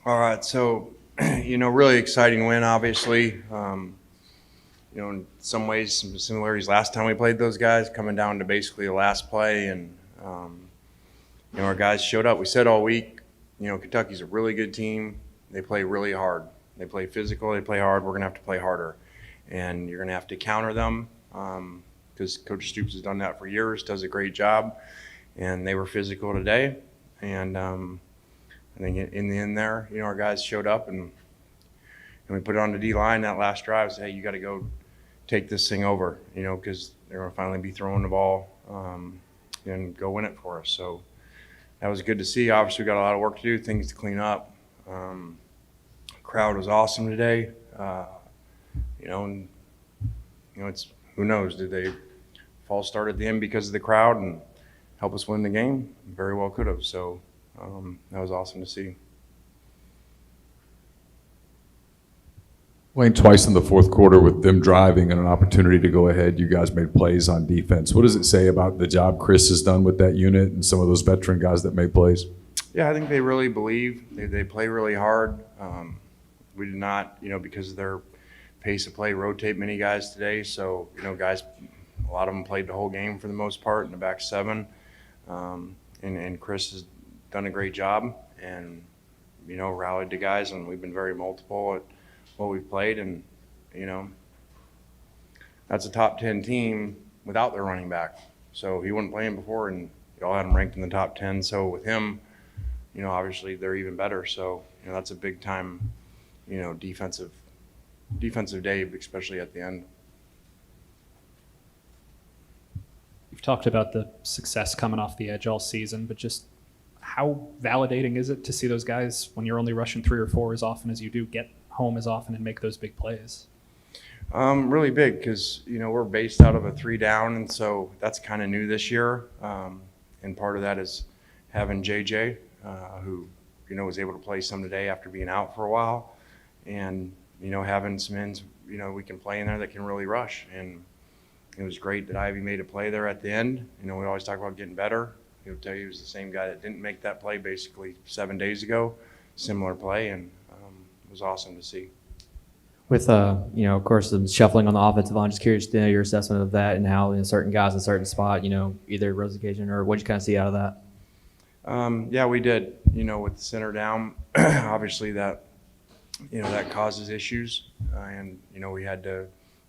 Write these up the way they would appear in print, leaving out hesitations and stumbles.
All right, so really exciting win, obviously. In some ways, some similarities. Last time we played those guys, coming down to basically the last play, and our guys showed up. We said all week, Kentucky's a really good team. They play really hard. They play physical. They play hard. We're gonna have to play harder, and you're gonna have to counter them because Coach Stoops has done that for years. Does a great job, and they were physical today, and I think in the end there, our guys showed up and we put it on the D line that last drive. Said, hey, you got to go take this thing over, because they're going to finally be throwing the ball and go win it for us. So that was good to see. Obviously, we got a lot of work to do, things to clean up. Crowd was awesome today. It's who knows? Did they false start at the end because of the crowd and help us win the game? Very well could have. So. That was awesome to see. Wayne, twice in the fourth quarter with them driving and an opportunity to go ahead, you guys made plays on defense. What does it say about the job Chris has done with that unit and some of those veteran guys that made plays? Yeah, I think they really believe. They play really hard. We did not, because of their pace of play, rotate many guys today. So, guys, a lot of them played the whole game for the most part in the back seven. And Chris has done a great job and, rallied the guys, and we've been very multiple at what we've played. And, that's a top 10 team without their running back. So he wasn't playing before, and y'all had him ranked in the top 10. So with him, obviously they're even better. So, that's a big time, defensive day, especially at the end. You've talked about the success coming off the edge all season, but just how validating is it to see those guys, when you're only rushing 3 or 4 as often as you do, get home as often and make those big plays? Really big because, we're based out of a 3 down, and so that's kind of new this year. And part of that is having JJ, who, was able to play some today after being out for a while, and, having some ends, we can play in there that can really rush. And it was great that Ivy made a play there at the end. We always talk about getting better. He'll tell you he was the same guy that didn't make that play basically 7 days ago, similar play, and it was awesome to see. With, of course, the shuffling on the offensive line, just curious to know your assessment of that and how certain guys in a certain spot, either rose occasion or what you kind of see out of that? Yeah, we did, with the center down, obviously that causes issues, and, we had to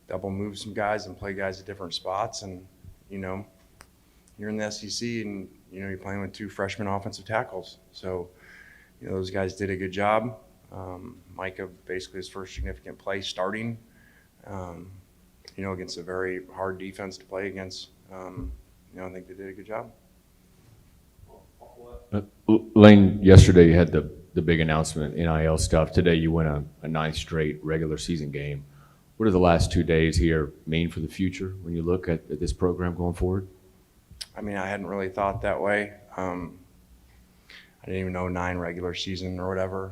double move some guys and play guys at different spots, and, you're in the SEC and, you're playing with 2 freshman offensive tackles. So, those guys did a good job. Micah, basically his first significant play starting, against a very hard defense to play against. I think they did a good job. Lane, yesterday you had the big announcement, NIL stuff. Today you win a 9th straight regular season game. What do the last 2 days here mean for the future when you look at this program going forward? I mean, I hadn't really thought that way. I didn't even know 9 regular season or whatever.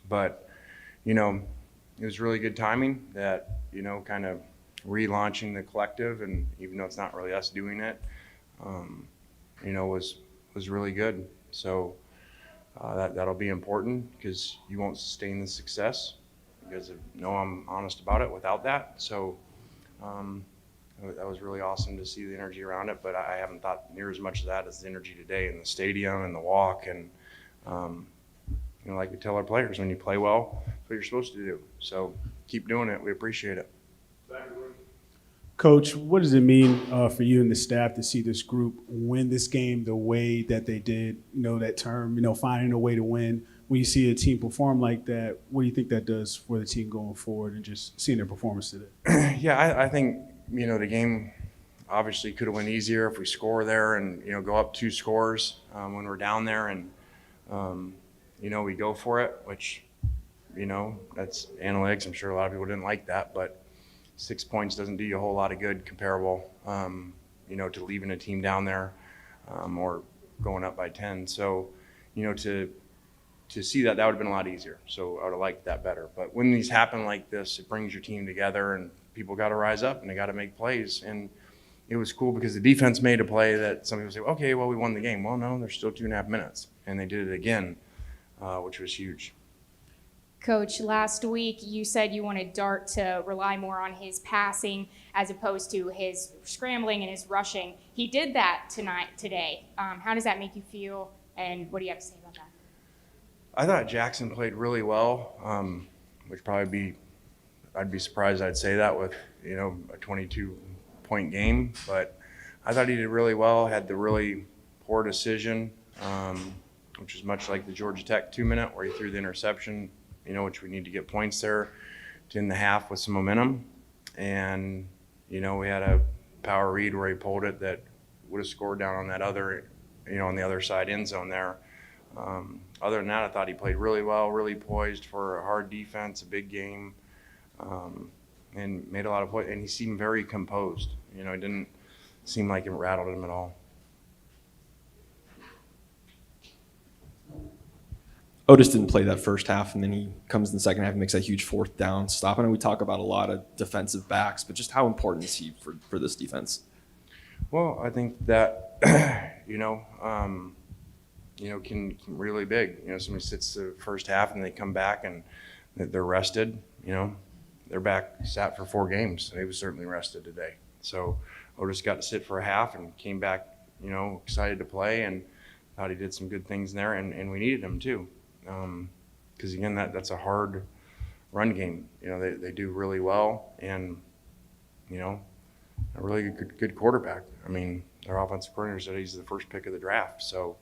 But, it was really good timing that, kind of relaunching the collective, and even though it's not really us doing it, was really good. So that'll be important because you won't sustain the success. You guys know I'm honest about it without that. So that was really awesome to see the energy around it, but I haven't thought near as much of that as the energy today in the stadium and the walk. And, like we tell our players, when you play well, that's what you're supposed to do. So keep doing it. We appreciate it. Coach, what does it mean for you and the staff to see this group win this game the way that they did? That term, finding a way to win. When you see a team perform like that, what do you think that does for the team going forward and just seeing their performance today? Yeah, I think, the game obviously could have went easier if we score there and, go up 2 scores when we're down there and, we go for it, which, that's analytics. I'm sure a lot of people didn't like that, but 6 points doesn't do you a whole lot of good comparable, to leaving a team down there or going up by 10. So, to see that would have been a lot easier. So I would have liked that better. But when these happen like this, it brings your team together and people got to rise up and they got to make plays. And it was cool because the defense made a play that some people say, okay, well, we won the game. Well, no, there's still 2.5 minutes. And they did it again. which was huge. Coach, last week you said you wanted Dart to rely more on his passing as opposed to his scrambling and his rushing. He did that today. How does that make you feel, and what do you have to say about that? I thought Jackson played really well, which I'd be surprised I'd say that with, a 22-point game, but I thought he did really well, had the really poor decision, which was much like the Georgia Tech 2-minute where he threw the interception, which we need to get points there to end the half with some momentum. And, we had a power read where he pulled it that would have scored down on that other, on the other side end zone there. Other than that, I thought he played really well, really poised for a hard defense, a big game, and made a lot of points. And he seemed very composed. It didn't seem like it rattled him at all. Otis didn't play that first half, and then he comes in the second half and makes that huge fourth down stop. I know we talk about a lot of defensive backs, but just how important is he for this defense? Well, I think that, can really big. Somebody sits the first half and they come back and they're rested. They're back, sat for 4 games. They was certainly rested today. So Otis got to sit for a half and came back, excited to play, and thought he did some good things there, and we needed him too. Because again, that's a hard run game. They do really well, and a really good quarterback. I mean, their offensive coordinator said he's the first pick of the draft. So,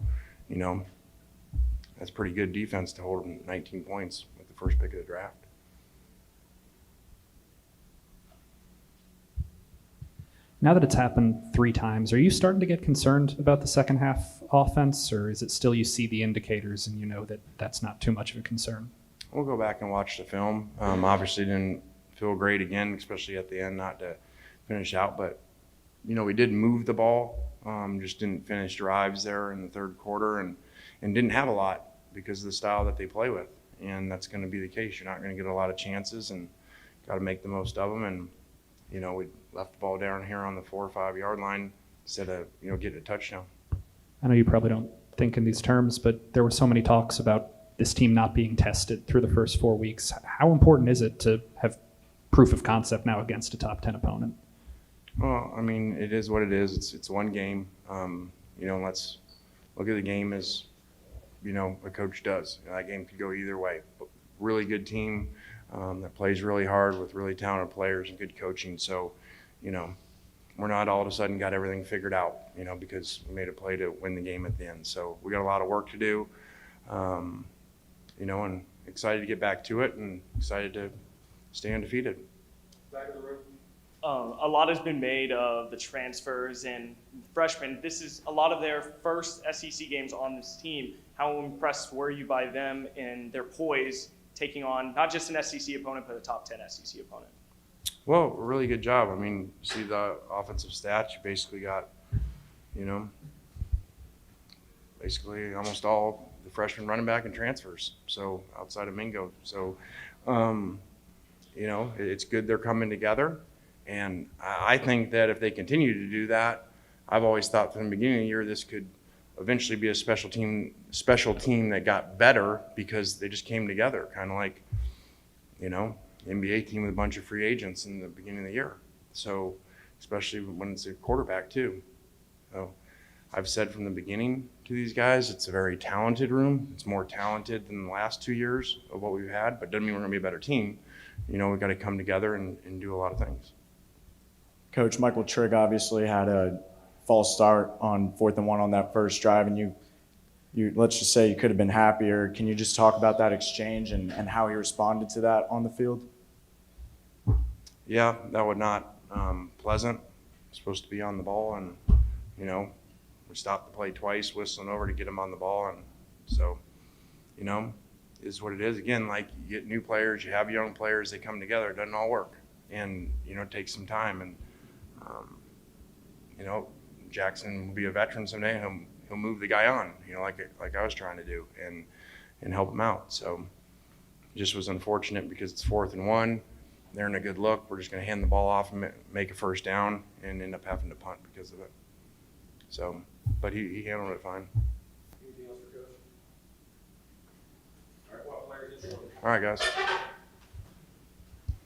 that's pretty good defense to hold him 19 points with the first pick of the draft. Now that it's happened 3 times, are you starting to get concerned about the second half offense, or is it still you see the indicators and you know that that's not too much of a concern? We'll go back and watch the film. Obviously didn't feel great again, especially at the end, not to finish out. But, we did move the ball, just didn't finish drives there in the third quarter and didn't have a lot because of the style that they play with. And that's going to be the case. You're not going to get a lot of chances and got to make the most of them. And, we left the ball down here on the 4 or 5 yard line instead of, getting a touchdown. I know you probably don't think in these terms, but there were so many talks about this team not being tested through the first 4 weeks. How important is it to have proof of concept now against a top 10 opponent? Well, I mean, it is what it is. It's one game. Let's look at the game as, a coach does. That game could go either way. But really good team that plays really hard with really talented players and good coaching. So, we're not all of a sudden got everything figured out, because we made a play to win the game at the end. So we got a lot of work to do, and excited to get back to it and excited to stay undefeated. A lot has been made of the transfers and freshmen. This is a lot of their first SEC games on this team. How impressed were you by them and their poise taking on not just an SEC opponent, but a top 10 SEC opponent? Well, a really good job. I mean, you see the offensive stats, you basically got, basically almost all the freshman running back and transfers. So outside of Mingo. So, it's good they're coming together. And I think that if they continue to do that, I've always thought from the beginning of the year this could eventually be a special team that got better because they just came together, kind of like, NBA team with a bunch of free agents in the beginning of the year. So, especially when it's a quarterback too. So, I've said from the beginning to these guys, it's a very talented room. It's more talented than the last 2 years of what we've had, but doesn't mean we're going to be a better team. We've got to come together and do a lot of things. Coach, Michael Trigg obviously had a false start on 4th and 1 on that first drive, and you let's just say you could have been happier. Can you just talk about that exchange and how he responded to that on the field? Yeah, that was not pleasant. Supposed to be on the ball, and we stopped the play twice, whistling over to get him on the ball, and so is what it is. Again, like you get new players, you have young players, they come together. It doesn't all work, and it takes some time. And Jackson will be a veteran someday, and he'll move the guy on, like I was trying to do, and help him out. So it just was unfortunate because it's 4th and 1. They're in a good look. We're just going to hand the ball off and make a first down and end up having to punt because of it. So, but he handled it fine. All right, guys.